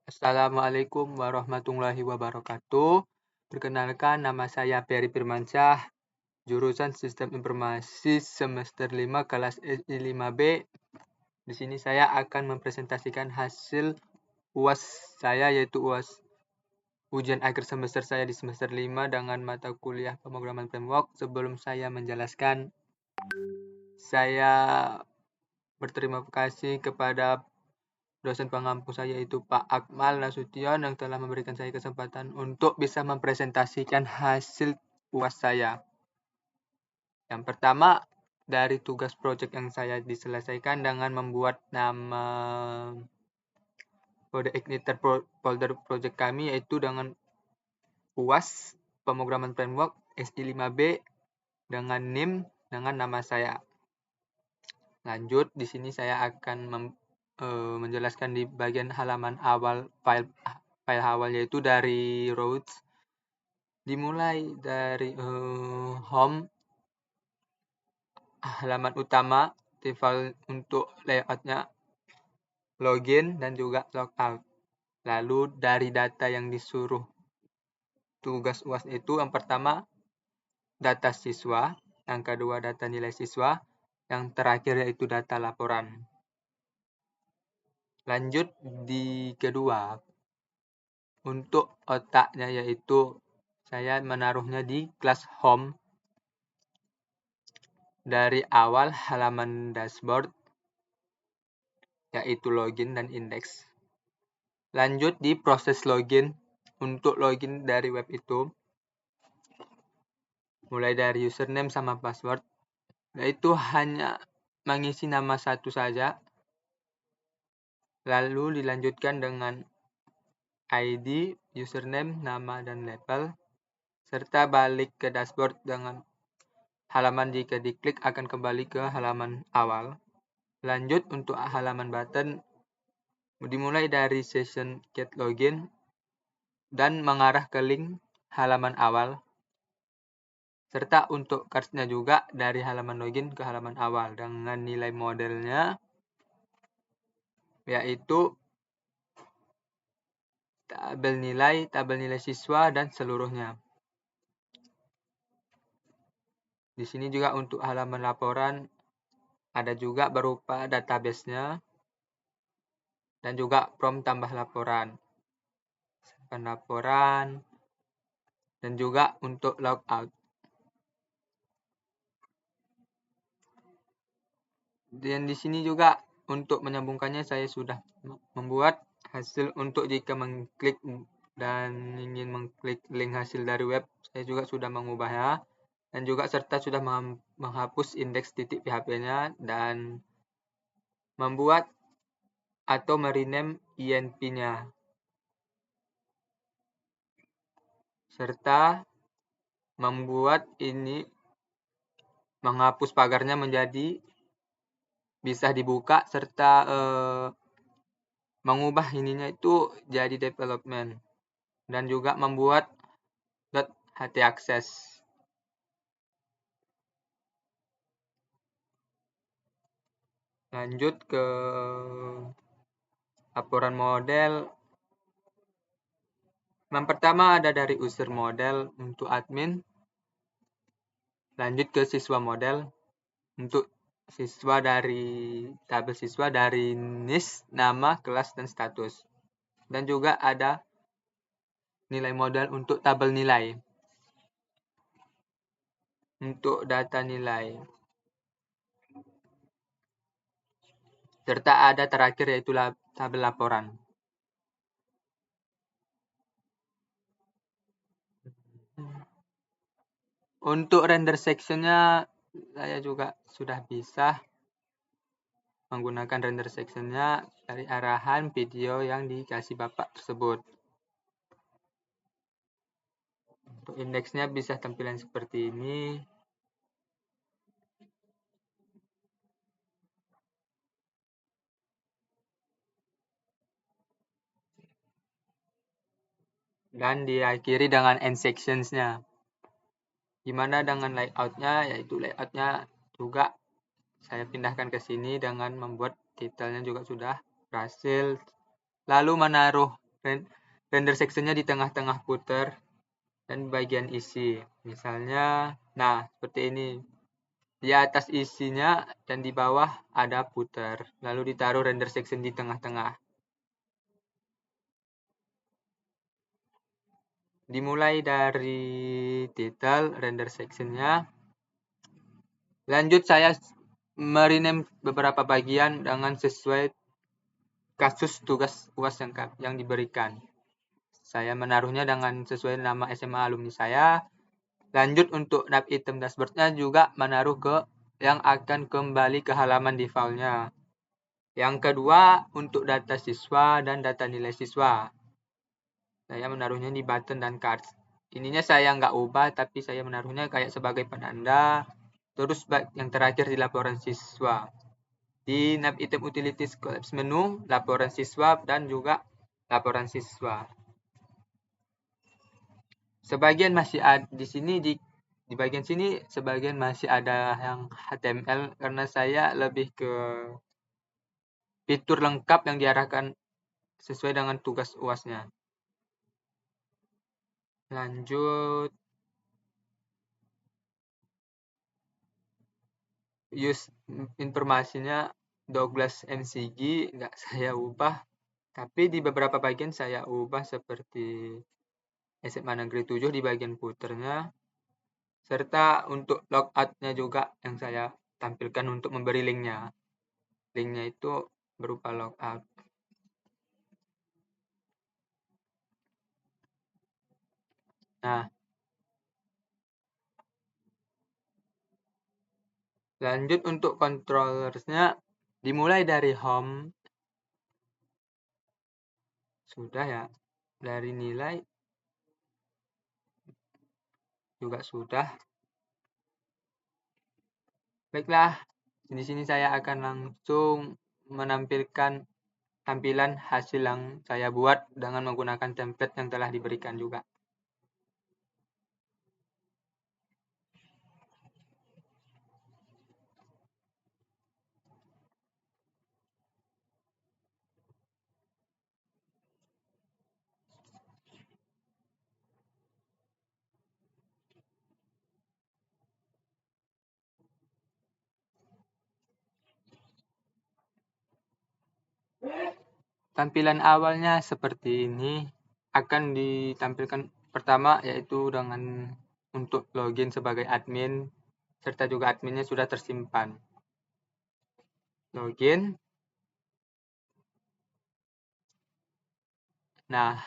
Assalamualaikum warahmatullahi wabarakatuh. Perkenalkan, nama saya Ferry Firmansyah, jurusan Sistem Informasi semester 5 kelas SI 5B. Di sini saya akan mempresentasikan hasil UAS saya, yaitu UAS ujian akhir semester saya di semester 5 dengan mata kuliah pemrograman framework. Sebelum saya menjelaskan, saya berterima kasih kepada dosen pengampu saya, yaitu Pak Akmal Nasution, yang telah memberikan saya kesempatan untuk bisa mempresentasikan hasil UAS saya. Yang pertama, dari tugas proyek yang saya diselesaikan dengan membuat nama kode igniter folder project kami, yaitu dengan UAS pemrograman framework SI5B dengan NIM dengan nama saya. Lanjut, di sini saya akan menjelaskan di bagian halaman awal file awal, yaitu dari routes, dimulai dari home, halaman utama, default untuk layoutnya, login dan juga logout. Lalu dari data yang disuruh tugas UAS itu, yang pertama data siswa, yang kedua data nilai siswa, yang terakhir yaitu data laporan. Lanjut di kedua, untuk otaknya, yaitu saya menaruhnya di kelas home dari awal halaman dashboard, yaitu login dan indeks. Lanjut di proses login, untuk login dari web itu, mulai dari username sama password, yaitu hanya mengisi nama satu saja, lalu dilanjutkan dengan ID, username, nama, dan label, serta balik ke dashboard dengan halaman jika diklik akan kembali ke halaman awal. Lanjut untuk halaman button, dimulai dari session get login dan mengarah ke link halaman awal. Serta untuk cards-nya juga dari halaman login ke halaman awal dengan nilai modelnya, yaitu tabel nilai siswa dan seluruhnya. Di sini juga untuk halaman laporan ada juga berupa database-nya dan juga prompt tambah laporan, dan juga untuk logout. Dan di sini juga untuk menyambungkannya saya sudah membuat hasil untuk jika mengklik dan ingin mengklik link hasil dari web, saya juga sudah mengubahnya, dan juga serta sudah menghapus indeks titik PHP-nya dan membuat atau merename INP-nya, serta membuat ini menghapus pagarnya menjadi bisa dibuka, serta mengubah ininya itu jadi development, dan juga membuat .htaccess. Lanjut ke laporan model. Yang pertama ada dari user model untuk admin. Lanjut ke siswa model untuk siswa, dari tabel siswa dari NIS, nama, kelas, dan status. Dan juga ada nilai model untuk tabel nilai. Untuk data nilai. Serta ada terakhir yaitu tabel laporan. Untuk render section-nya saya juga sudah bisa menggunakan render section-nya dari arahan video yang dikasih Bapak tersebut. Untuk indeksnya bisa tampilan seperti ini. Dan diakhiri dengan end sections-nya. Gimana dengan layout-nya? Yaitu layout-nya juga saya pindahkan ke sini dengan membuat detailnya juga sudah berhasil. Lalu menaruh render sectionnya di tengah-tengah footer dan bagian isi. Misalnya, nah seperti ini. Di atas isinya dan di bawah ada footer. Lalu ditaruh render section di tengah-tengah. Dimulai dari title render sectionnya. Lanjut saya merename beberapa bagian dengan sesuai kasus tugas UAS yang diberikan. Saya menaruhnya dengan sesuai nama SMA alumni saya. Lanjut untuk nav item dashboardnya juga menaruh ke yang akan kembali ke halaman defaultnya. Yang kedua untuk data siswa dan data nilai siswa. Saya menaruhnya di button dan cards. Ininya saya nggak ubah tapi saya menaruhnya kayak sebagai penanda. Terus yang terakhir di laporan siswa. Di nav item utilities collapse menu, laporan siswa dan juga laporan siswa. Sebagian masih ada di sini di bagian sini sebagian masih ada yang HTML karena saya lebih ke fitur lengkap yang diarahkan sesuai dengan tugas UAS-nya. Lanjut use informasinya Douglas MCG nggak saya ubah, tapi di beberapa bagian saya ubah seperti SMA Negeri 7 di bagian footernya, serta untuk logout-nya juga yang saya tampilkan untuk memberi linknya. Linknya itu berupa logout. Nah, lanjut untuk controllersnya dimulai dari home. Sudah ya. Dari nilai juga sudah. Baiklah, di sini saya akan langsung menampilkan tampilan hasil yang saya buat dengan menggunakan template yang telah diberikan juga. Tampilan awalnya seperti ini, akan ditampilkan pertama yaitu dengan untuk login sebagai admin, serta juga adminnya sudah tersimpan. Login. Nah,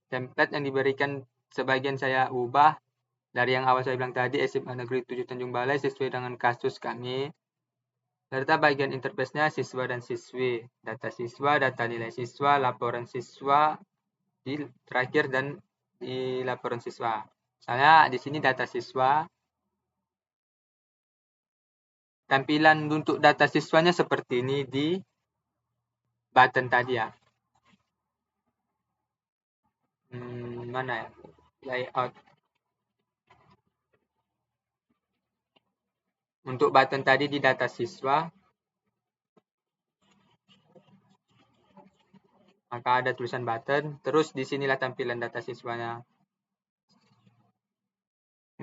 template yang diberikan sebagian saya ubah dari yang awal saya bilang tadi SMA Negeri 7 Tanjung Balai sesuai dengan kasus kami. Serta bagian interface-nya siswa dan siswi, data siswa, data nilai siswa, laporan siswa di terakhir dan di laporan siswa. Misalnya di sini data siswa. Tampilan untuk data siswanya seperti ini di button tadi ya. Mana ya? Layout. Untuk button tadi di data siswa, maka ada tulisan button, terus di sinilah tampilan data siswanya.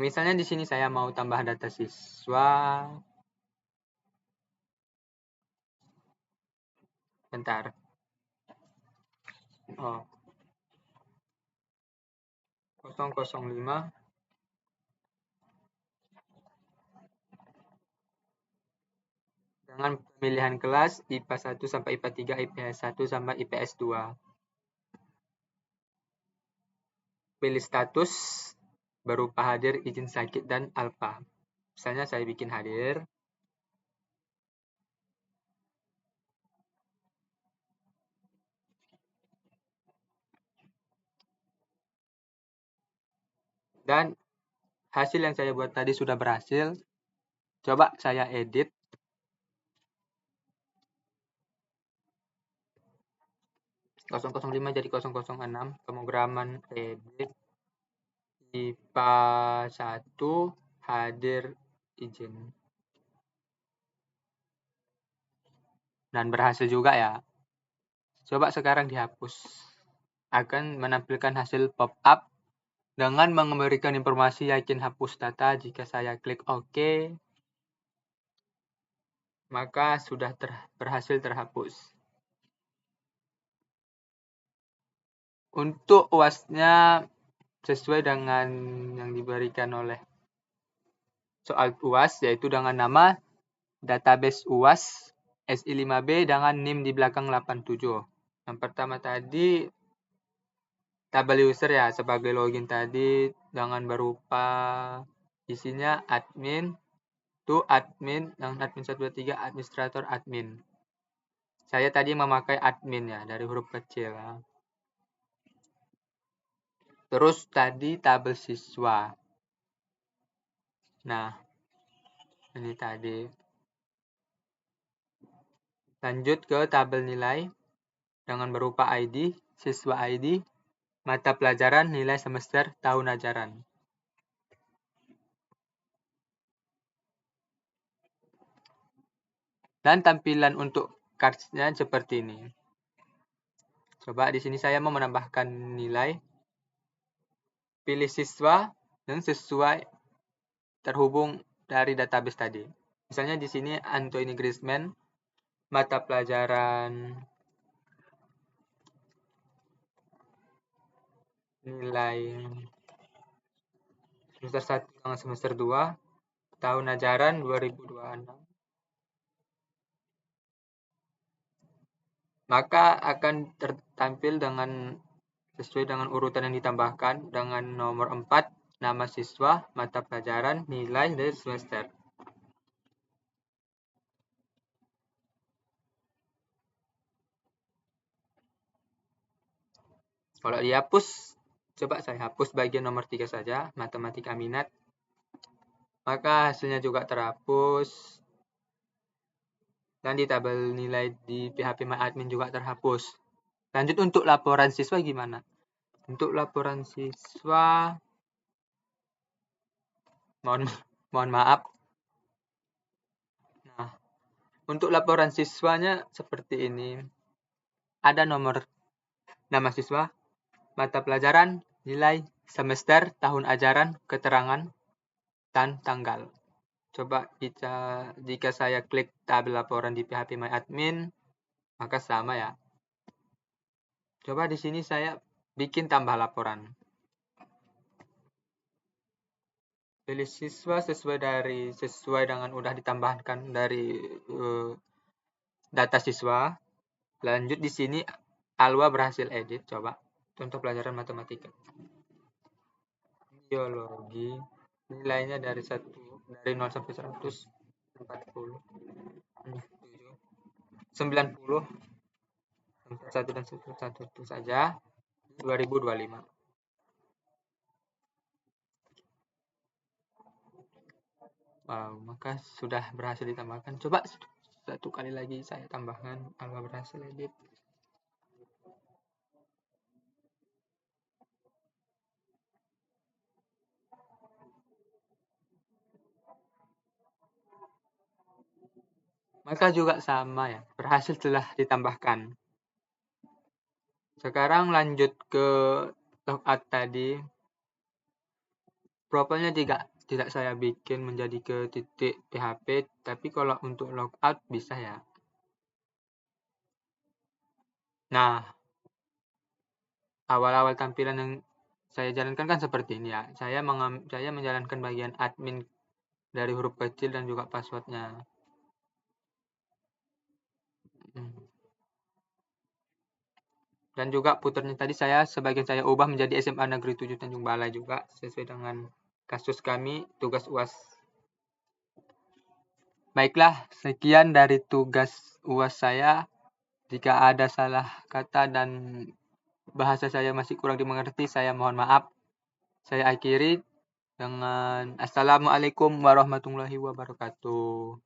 Misalnya di sini saya mau tambah data siswa. Bentar. Oh. 005 dengan pemilihan kelas IPA 1 sampai IPA 3, IPS 1 sampai IPS 2. Pilih status berupa hadir, izin sakit, dan alfa. Misalnya saya bikin hadir. Dan hasil yang saya buat tadi sudah berhasil. Coba saya edit. .005 jadi 006. Pemrograman edit. IPA 1 hadir izin. Dan berhasil juga ya. Coba sekarang dihapus. akan menampilkan hasil pop-up dengan memberikan informasi yakin hapus data. Jika saya klik OK, maka sudah berhasil terhapus. Untuk UAS-nya sesuai dengan yang diberikan oleh soal UAS, yaitu dengan nama database UAS SI5B dengan NIM di belakang 87. Yang pertama tadi tabel user ya, sebagai login tadi dengan berupa isinya admin, admin, dengan admin 123, administrator, admin. Saya tadi memakai admin ya, dari huruf kecil ya. Terus tadi tabel siswa. Nah, ini tadi. Lanjut ke tabel nilai dengan berupa ID, siswa ID, mata pelajaran, nilai semester, tahun ajaran. Dan tampilan untuk cards-nya seperti ini. Coba di sini saya mau menambahkan nilai. Pilih siswa yang sesuai terhubung dari database tadi. Misalnya di sini Anthony Griezmann, mata pelajaran nilai semester 1 dengan semester 2, tahun ajaran 2026. Maka akan tertampil dengan sesuai dengan urutan yang ditambahkan dengan nomor 4, nama siswa, mata pelajaran, nilai, dan semester. Kalau dihapus, coba saya hapus bagian nomor 3 saja, matematika minat. Maka hasilnya juga terhapus. Dan di tabel nilai di PHP My Admin juga terhapus. Lanjut untuk laporan siswa gimana? Untuk laporan siswa, mohon maaf. Nah, untuk laporan siswanya seperti ini. Ada nomor nama siswa, mata pelajaran, nilai, semester, tahun ajaran, keterangan, dan tanggal. Coba jika saya klik tabel laporan di PHP My Admin, maka sama ya. Coba di sini saya bikin tambah laporan. Pilih siswa sesuai dengan udah ditambahkan dari data siswa. Lanjut di sini Alwa berhasil edit. Coba contoh pelajaran matematika. Biologi nilainya dari 0 sampai 100 40 90 1 dan 1 itu saja 2025. Wow, maka sudah berhasil ditambahkan. Coba satu kali lagi saya tambahkan. Alwa berhasil edit. Maka juga sama ya, berhasil telah ditambahkan. Sekarang lanjut ke logout tadi. Profilnya tidak saya bikin menjadi ke titik PHP, tapi kalau untuk logout bisa ya. Nah, awal-awal tampilan yang saya jalankan kan seperti ini ya. Saya menjalankan bagian admin dari huruf kecil dan juga passwordnya. Dan juga puternya tadi sebagian saya ubah menjadi SMA Negeri 7 Tanjung Balai juga sesuai dengan kasus kami tugas UAS. Baiklah, sekian dari tugas UAS saya. Jika ada salah kata dan bahasa saya masih kurang dimengerti, saya mohon maaf. Saya akhiri dengan Assalamualaikum warahmatullahi wabarakatuh.